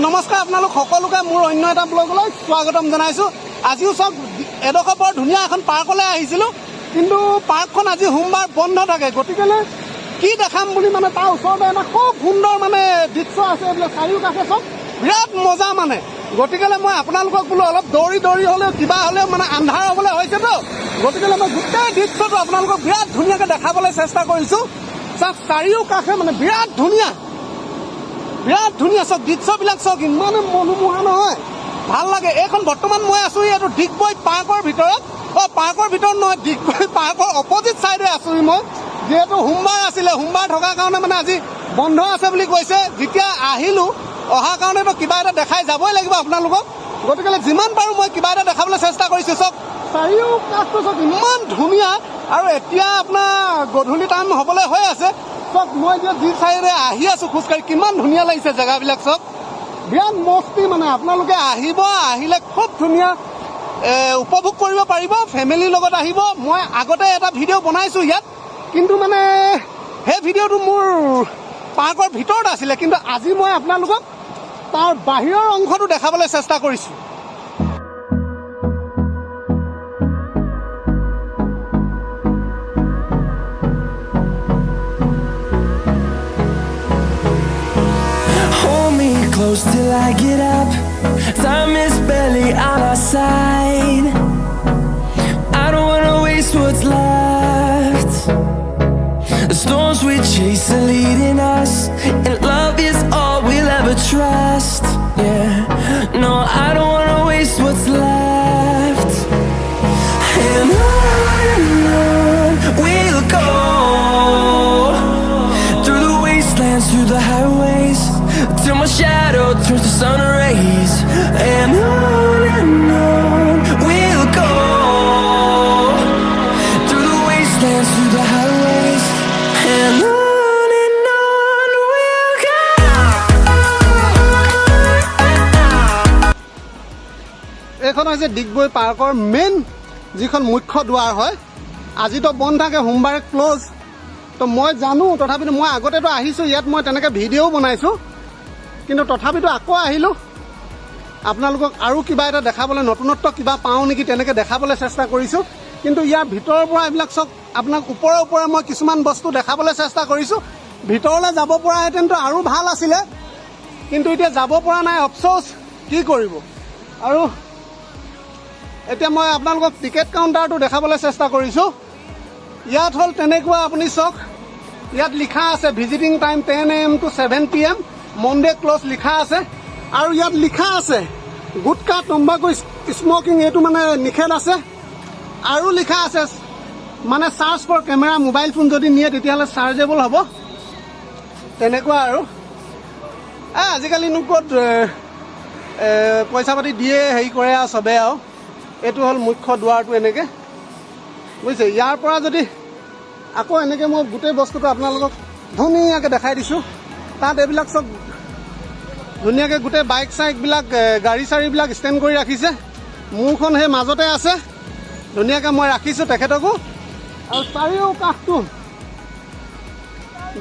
নমস্কাৰ আপোনালোক সকলোকে মোৰ অন্য এটা ব্লগলৈ স্বাগতম জনাইছোঁ। আজিও চব এডোখৰ বৰ ধুনীয়া এখন পাৰ্কলৈ আহিছিলোঁ, কিন্তু পাৰ্কখন আজি সোমবাৰ বন্ধ থাকে, গতিকে কি দেখাম বুলি মানে তাৰ ওচৰতে এটা খুব সুন্দৰ মানে দৃশ্য আছে, এইবিলাক চাৰিওকাষে চব বিৰাট মজা মানে। গতিকে মই আপোনালোকক বোলো অলপ দৌৰি হ'লেও কিবা হ'লেও মানে আন্ধাৰ হ'বলৈ হৈছেতো, গতিকে মই গোটেই দৃশ্যটো আপোনালোকক বিৰাট ধুনীয়াকৈ দেখাবলৈ চেষ্টা কৰিছোঁ। চব চাৰিওকাষে মানে বিৰাট ধুনীয়া চব দৃশ্যবিলাক চব ইমানে মনোমোহা নহয়, ভাল লাগে। এইখন বৰ্তমান মই আছোঁ এইটো ডিগবৈ পাৰ্কৰ ভিতৰত, পাৰ্কৰ ভিতৰত নহয়, ডিগবৈ পাৰ্কৰ অপজিট চাইডে আছোঁ মই, যিহেতু সোমবাৰ আছিলে, সোমবাৰ থকাৰ কাৰণে মানে আজি বন্ধ আছে বুলি কৈছে। যেতিয়া আহিলোঁ অহাৰ কাৰণেতো কিবা এটা দেখাই যাবই লাগিব আপোনালোকক, গতিকে যিমান পাৰোঁ মই কিবা এটা দেখাবলৈ চেষ্টা কৰিছোঁ। চব চাৰিওকাষটো চব ইমান ধুনীয়া, আৰু এতিয়া আপোনাৰ গধূলি টাইম হ'বলৈ হৈ আছে। চব মই এতিয়া যি চাইডে আহি আছোঁ খোজকাঢ়ি, কিমান ধুনীয়া লাগিছে জেগাবিলাক, চব বিৰাট মস্তি মানে। আপোনালোকে আহিলে খুব ধুনীয়া উপভোগ কৰিব পাৰিব, ফেমিলিৰ লগত আহিব। মই আগতে এটা ভিডিঅ' বনাইছোঁ ইয়াত, কিন্তু মানে সেই ভিডিঅ'টো মোৰ পাৰ্কৰ ভিতৰত আছিলে, কিন্তু আজি মই আপোনালোকক তাৰ বাহিৰৰ অংশটো দেখাবলৈ চেষ্টা কৰিছোঁ। Close till I get up, time is barely on our side. I don't wanna waste what's left. The storms we chase are leading us, and love is all we'll ever trust. Yeah, no, I don't wanna waste what's left. And on we'll go, through the wastelands, through the highways, till my shadow turns to sun rays. And on we'll go, through the wastelands, through the highways, and on we'll go. এইখন হৈছে ডিগবৈ পাৰ্কৰ main যিখন মুখ্য দুৱাৰ হয়। আজিতো বন্ধ থাকে, সোমবাৰে ক্ল'জ। তো মই জানো, তথাপিতো মই আগতেতো আহিছোঁ ইয়াত, মই তেনেকৈ ভিডিঅ'ও বনাইছোঁ, কিন্তু তথাপিতো আকৌ আহিলোঁ আপোনালোকক আৰু কিবা এটা দেখাবলৈ, নতুনত্ব কিবা পাওঁ নেকি তেনেকৈ দেখাবলৈ চেষ্টা কৰিছোঁ। কিন্তু ইয়াৰ ভিতৰৰ পৰা এইবিলাক চব আপোনাক ওপৰে মই কিছুমান বস্তু দেখাবলৈ চেষ্টা কৰিছোঁ। ভিতৰলৈ যাব পৰাহেঁতেনতো আৰু ভাল আছিলে, কিন্তু এতিয়া যাব পৰা নাই, অফচোচ, কি কৰিব। আৰু এতিয়া মই আপোনালোকক টিকেট কাউণ্টাৰটো দেখাবলৈ চেষ্টা কৰিছোঁ। ইয়াত হ'ল তেনেকুৱা, আপুনি চাওক, ইয়াত লিখা আছে visiting time 10 AM to 7 PM, Monday close লিখা আছে। আৰু ইয়াত লিখা আছে গুটকা তম্বাকু স্মকিং, এইটো মানে নিষেধ আছে। আৰু লিখা আছে মানে charge for camera, mobile phone যদি নিয়ে তেতিয়াহ'লে চাৰ্জেবল হ'ব, তেনেকুৱা। আৰু আজিকালিনো ক'ত পইচা পাতি দিয়ে হেৰি কৰে আৰু চবেই। আৰু এইটো হ'ল মুখ্য দুৱাৰটো এনেকৈ, বুজিছে। ইয়াৰ পৰা যদি আকৌ এনেকৈ মই গোটেই বস্তুটো আপোনালোকক ধুনীয়াকৈ দেখাই দিছোঁ। তাত এইবিলাক চব ধুনীয়াকৈ গোটেই বাইক চাইকবিলাক, গাড়ী চাড়ীবিলাক ষ্টেণ্ড কৰি ৰাখিছে। মোৰখন সেই মাজতে আছে, ধুনীয়াকৈ মই ৰাখিছোঁ তেখেতকো। আৰু চাৰিওকাষটো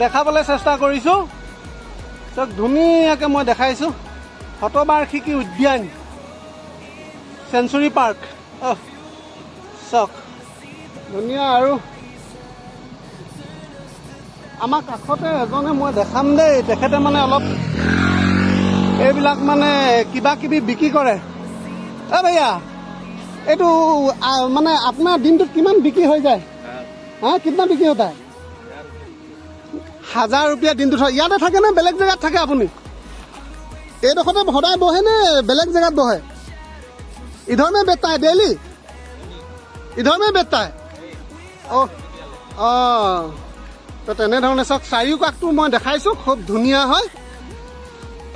দেখাবলৈ চেষ্টা কৰিছোঁ, চব ধুনীয়াকৈ মই দেখাইছোঁ। শতবাৰ্ষিকী উদ্যান, চেঞ্চুৰী পাৰ্ক, চক ধুনীয়া। আৰু আমাৰ কাষতে এজনে মই দেখাম দেই, তেখেতে মানে অলপ এইবিলাক মানে কিবা কিবি বিক্ৰী কৰে। ভাইয়া, এইটো মানে আপোনাৰ দিনটোত কিমান বিক্ৰী হৈ যায়? কিমান বিক্ৰী হতা? 1000 रुपया দিনটোত হয়। ইয়াতে থাকে নে বেলেগ জেগাত থাকে আপুনি? এইডোখৰতে সদায় বহে নে বেলেগ জেগাত বহে? इधर में बेचता है डेली? इधर में बेचता है? তো তেনেধৰণে চাওক চাৰিওকাষটো মই দেখাইছোঁ, খুব ধুনীয়া হয়।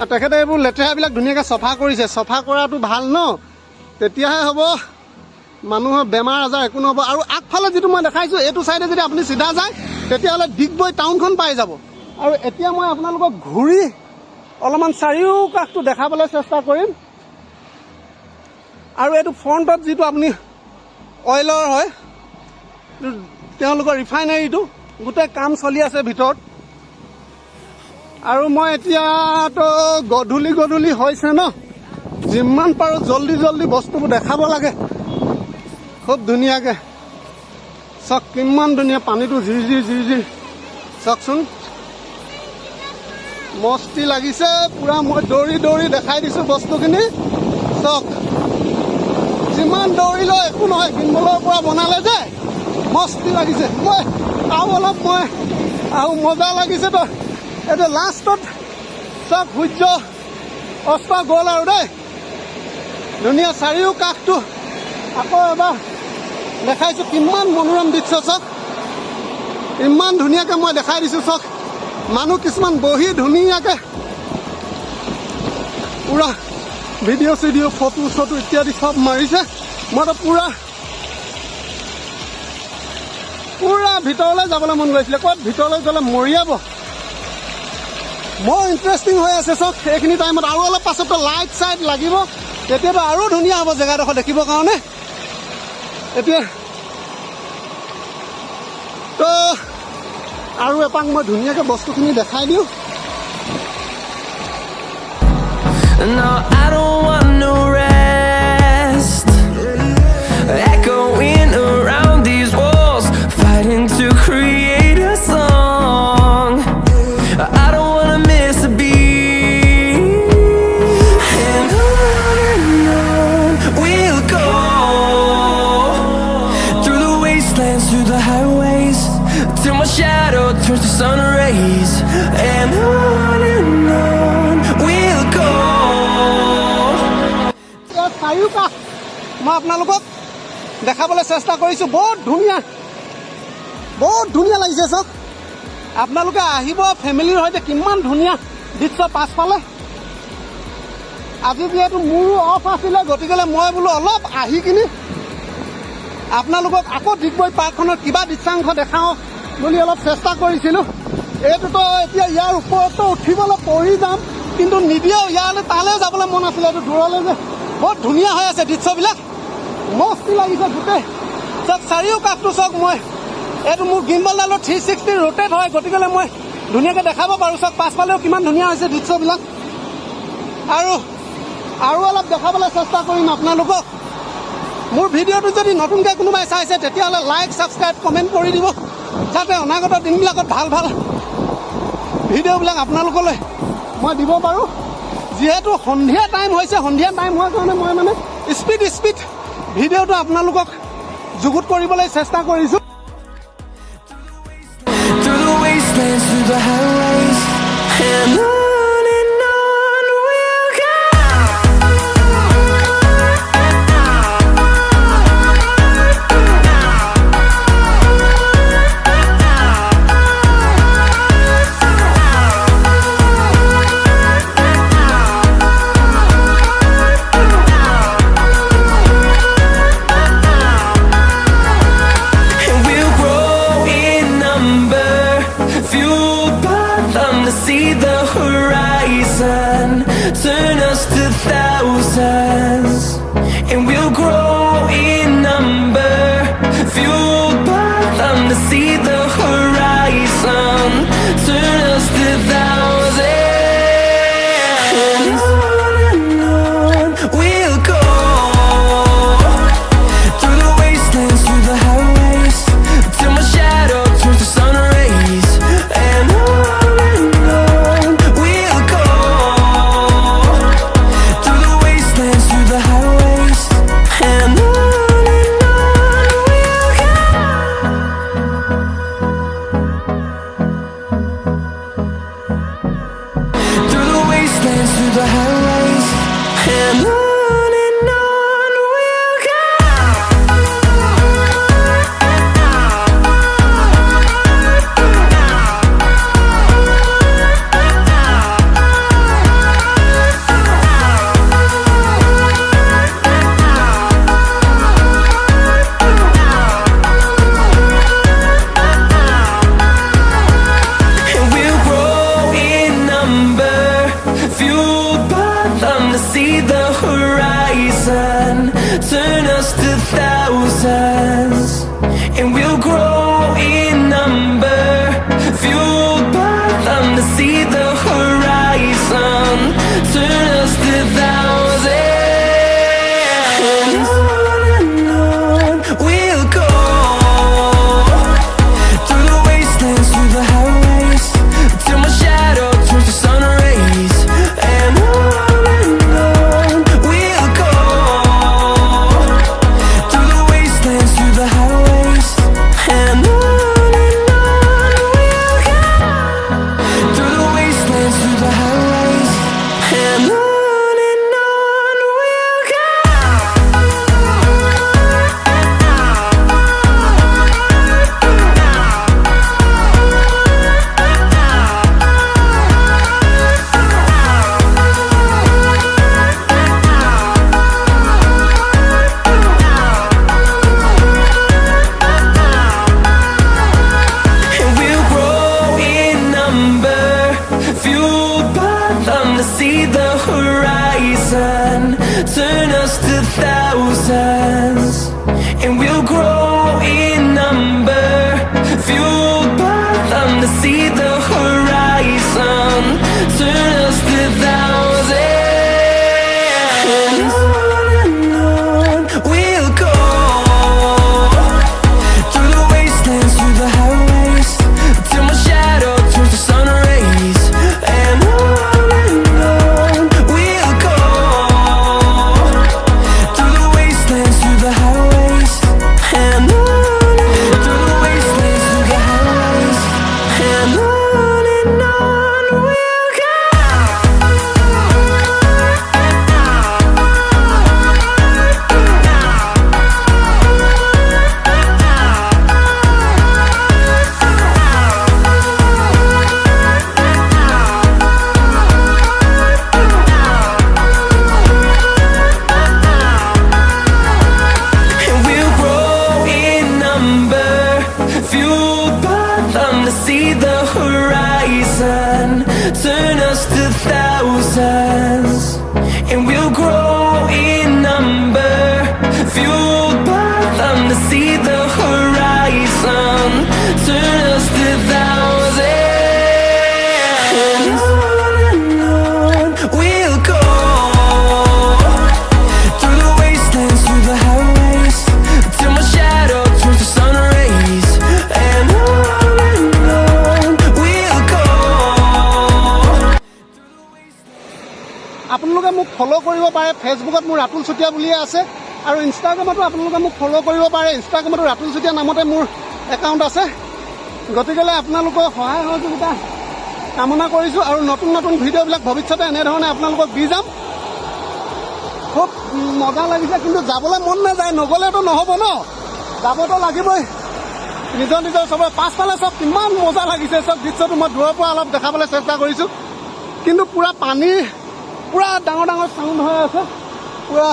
আৰু তেখেতে এইবোৰ লেতেৰাবিলাক ধুনীয়াকৈ চফা কৰিছে। চফা কৰাটো ভাল ন, তেতিয়াহে হ'ব, মানুহৰ বেমাৰ আজাৰ একো নহ'ব। আৰু আগফালে যিটো মই দেখাইছোঁ, এইটো চাইডে যদি আপুনি চিধা যায় তেতিয়াহ'লে ডিগবৈ টাউনখন পাই যাব। আৰু এতিয়া মই আপোনালোকক ঘূৰি অলপমান চাৰিওকাষটো দেখাবলৈ চেষ্টা কৰিম। আৰু এইটো ফ্ৰণ্টত যিটো আপুনি অইলৰ হয়, তেওঁলোকৰ ৰিফাইনাৰীটো গোটেই কাম চলি আছে ভিতৰত। আৰু মই এতিয়াতো গধূলি হৈছে ন, যিমান পাৰোঁ জল্দি বস্তুবোৰ দেখাব লাগে খুব ধুনীয়াকৈ। চাওক কিমান ধুনীয়া পানীটো ঝিৰ চাওকচোন, মস্তি লাগিছে পুৰা। মই দৌৰি দেখাই দিছোঁ বস্তুখিনি। চাওক যিমান দৌৰিলেও একো নহয়, গিম্বলৰ পৰা বনালে যে মস্তি লাগিছে। মই আৰু মজা লাগিছে। তো এতিয়া লাষ্টত চাওক সূৰ্য অস্ত গ'ল আৰু দেই, ধুনীয়া চাৰিও কাষটো আকৌ এবাৰ দেখাইছোঁ। কিমান মনোৰম দৃশ্য চাওক, ইমান ধুনীয়াকৈ মই দেখাই দিছোঁ। চাওক মানুহ কিছুমান বহি ধুনীয়াকৈ পুৰা ভিডিঅ' ফটো ইত্যাদি চব মাৰিছে। মইতো পুৰা ভিতৰলৈ যাবলৈ মন গৈছিলে। ক'ত ভিতৰলৈ গ'লে মৰিয়াব, বৰ ইণ্টাৰেষ্টিং হৈ আছে। চাওক এইখিনি টাইমত আৰু অলপ পাছততো লাইট চাইট লাগিব, তেতিয়াতো আৰু ধুনীয়া হ'ব জেগাডোখৰ দেখিবৰ কাৰণে। এতিয়া তো আৰু এপাক মই ধুনীয়াকৈ বস্তুখিনি দেখাই দিওঁ। No, I don't want no rest. Echoing around these walls, fighting to create a song. I don't wanna miss a beat. And on we'll go, through the wastelands, through the highways, till my shadow turns to sun rays. And on we'll go. চাৰিওকাষ মই আপোনালোকক দেখাবলৈ চেষ্টা কৰিছোঁ। বহুত ধুনীয়া লাগিছে। চাওক আপোনালোকে আহিব ফেমিলিৰ সৈতে, কিমান ধুনীয়া দৃশ্য পাছফালে। আজি যিহেতু মোৰো অফ আছিলে, গতিকে মই বোলো অলপ আহি কিনি আপোনালোকক আকৌ ডিগবৈ পাৰ্কখনৰ কিবা দৃশ্যাংশ দেখাওঁ বুলি অলপ চেষ্টা কৰিছিলোঁ। এইটোতো এতিয়া ইয়াৰ ওপৰতো উঠিবলৈ পৰি যাম, কিন্তু নিদিয়েও। ইয়ালৈ তালৈ যাবলৈ মন আছিলে, এইটো দূৰলৈ যে। বহুত ধুনীয়া হৈ আছে দৃশ্যবিলাক, মস্তি লাগিছে গোটেই। চাওক চাৰিও কাষটো চাওক। মই এইটো মোৰ গিম্বলডালত 360 ৰোটেট হয়, গতিকে মই ধুনীয়াকৈ দেখাব পাৰোঁ। চাওক পাছফালেও কিমান ধুনীয়া হৈছে দৃশ্যবিলাক। আৰু অলপ দেখাবলৈ চেষ্টা কৰিম আপোনালোকক। মোৰ ভিডিঅ'টো যদি নতুনকৈ কোনোবাই চাইছে, তেতিয়াহ'লে লাইক ছাবস্ক্ৰাইব কমেণ্ট কৰি দিব, যাতে অনাগত দিনবিলাকত ভাল ভিডিঅ'বিলাক আপোনালোকলৈ মই দিব পাৰোঁ। যিহেতু সন্ধিয়া টাইম হৈছে, সন্ধিয়া টাইম হোৱাৰ কাৰণে মই মানে স্পীড ভিডিঅ'টো আপোনালোকক যুগুত কৰিবলৈ চেষ্টা কৰিছোঁ। Through the wastelands, through the highways, and on we'll go. And we'll grow in number, fueled by them to see the horizon, turn us to thousands. And we'll grow in number, fueled by them to see the horizon, turn us to thousands. And on we'll go, through the wastelands, through the highways, till my shadow turns to sun rays. And on we'll go, through the wastelands, through the highways. And on we'll go. Through the wastelands, through the highways. And on we'll go. And we'll grow in number, fueled by them to see the horizon, turn us to thousands. And we'll grow in number, fueled by them to see the horizon. thousands, and we'll grow in number, fueled by them to see the horizon, turn us to thousands. And on we'll go, through the wastelands, through the highways, till my shadow turns to sun rays. And on we'll go, through the wastelands, through the highways. And on through the wastelands, through the highways. And on we'll go. And we'll grow in number, fueled by them to see the horizon, turn us to thousands. And we'll grow in number, fueled by them to see the horizon, turn us to thousands. And on we'll go, through the wastelands, through the highways, till my shadow turns to sun rays. And on we'll go. আপোনালোকে মোক follow' কৰিব পাৰে ফেচবুকত মোৰ ৰাতুল চুতীয়া বুলিয়ে আছে আৰু ইনষ্টাগ্ৰামতো আপোনালোকে মোক ফ'ল' কৰিব পাৰে ইনষ্টাগ্ৰামতো ৰাতুল চুতীয়া নামতে মোৰ একাউণ্ট আছে গতিকেলৈ আপোনালোকৰ সহায় সহযোগিতা কামনা কৰিছোঁ আৰু নতুন নতুন ভিডিঅ'বিলাক ভৱিষ্যতে এনেধৰণে আপোনালোকক দি যাম খুব মজা লাগিছে কিন্তু যাবলৈ মন নাযায় নগ'লেতো নহ'ব ন যাবতো লাগিবই নিজৰ নিজৰ চবৰে পাছফালে চব কিমান মজা লাগিছে চব দৃশ্যটো মই দূৰৰ পৰা অলপ দেখাবলৈ চেষ্টা কৰিছোঁ কিন্তু পুৰা পানী পুৰা ডাঙৰ ডাঙৰ চাউণ্ড হৈ আছে পুৰা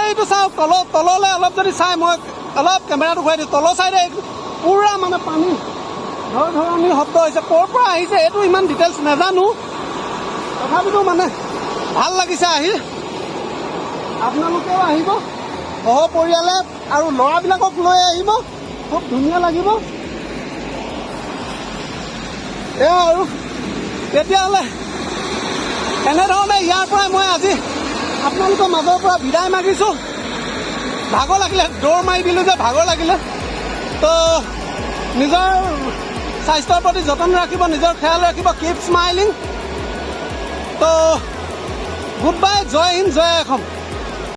এইটো চাওক তললৈ অলপ যদি চাই মই অলপ কেমেৰাটো ঘূৰাই দিওঁ তলৰ চাইডে পুৰা মানে পানী ধৰণী শব্দ হৈছে ক'ৰ পৰা আহিছে এইটো ইমান ডিটেইলছ নাজানো তথাপিতো মানে ভাল লাগিছে আহি আপোনালোকেও আহিব সহপৰিয়ালে আৰু ল'ৰাবিলাকক লৈ আহিব খুব ধুনীয়া লাগিব এয়া আৰু তেতিয়াহ'লে এনেধৰণে ইয়াৰ পৰাই মই আজি আপোনালোকৰ মাজৰ পৰা বিদায় মাগিছোঁ ভাগৰ লাগিলে দৌৰ মাৰি দিলোঁ যে ভাগৰ লাগিলে তো নিজৰ স্বাস্থ্যৰ প্ৰতি যতন ৰাখিব নিজৰ খেয়াল ৰাখিব কিপ স্মাইলিং তো গুড বাই জয় হিন্দ জয় অসম